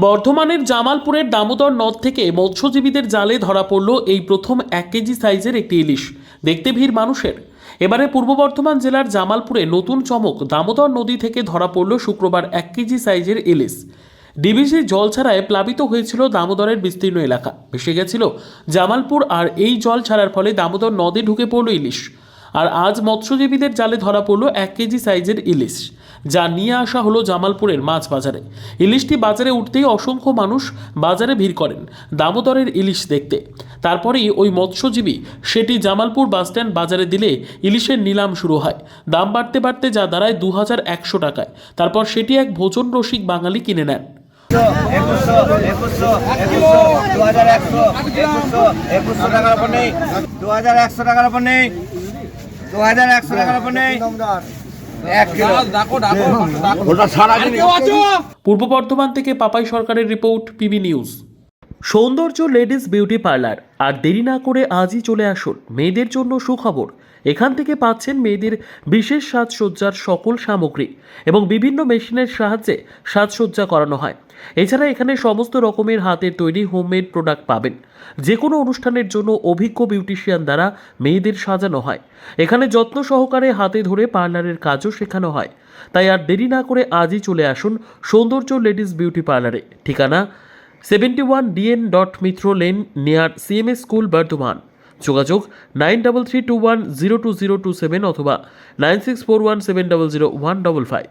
বর্ধমানের জামালপুরের দামোদর নদ থেকে মৎস্যজীবীদের জালে ধরা পড়ল এই প্রথম 1 কেজি সাইজের একটি ইলিশ। দেখতে ভিড় মানুষের। এবারে পূর্ব বর্ধমান জেলার জামালপুরে নতুন চমক, দামোদর নদী থেকে ধরা পড়ল শুক্রবার 1 কেজি সাইজের ইলিশ। ডিবিসি জল ছাড়ায় প্লাবিত হয়েছিল দামোদরের বিস্তীর্ণ এলাকা, ভেসে গেছিল জামালপুর। আর এই জল ছাড়ার ফলে দামোদর নদে ঢুকে পড়ল ইলিশ। আর আজ মৎস্যজীবীদের জালে ধরা পড়ল 1 কেজি সাইজের ইলিশ, যা নিয়ে আসা হলো জামালপুরের মাছ বাজারে। ইলিশটি বাজারে উঠতেই অসংখ্য মানুষ বাজারে ভিড় করেন দামোদরের ইলিশ দেখতে। তারপরেই ওই মৎস্যজীবী সেটি জামালপুর বাসস্ট্যান্ড বাজারে দিলে ইলিশের নিলাম শুরু হয়। দাম বাড়তে বাড়তে যা দাঁড়ায় 2100 টাকায়। তারপর সেটি এক ভোজন রসিক বাঙালি কিনে নেন। 2100 টাকার উপর নেই, 2100 টাকার উপর নেই, 2100 টাকার উপর নেই। পূর্ব বর্ধমান থেকে পাপাই সরকারের রিপোর্ট, পিবি নিউজ। সৌন্দর্য লেডিস বিউটি পার্লার। আর দেরি না করে আজই চলে আসুন। মেয়েদের জন্য সুখবর, এখান থেকে পাচ্ছেন মেয়েদের বিশেষ সাজসজ্জার সকল সামগ্রী এবং বিভিন্ন মেশিনের সাহায্যে সাজসজ্জা করানো হয়। এছাড়া এখানে সমস্ত রকমের হাতের তৈরি হোমমেড প্রোডাক্ট পাবেন। যে কোনো অনুষ্ঠানের জন্য অভিজ্ঞ বিউটিশিয়ান দ্বারা মেয়েদের সাজানো হয়। এখানে যত্ন সহকারে হাতে ধরে পার্লারের কাজও শেখানো হয়। তাই আর দেরি না করে আজই চলে আসুন সৌন্দর্য লেডিস বিউটি পার্লারে। ঠিকানা 71 DN Mitra lane, near CMS school, Bardhaman. যোগাযোগ 9331020027 অথবা 9641700155।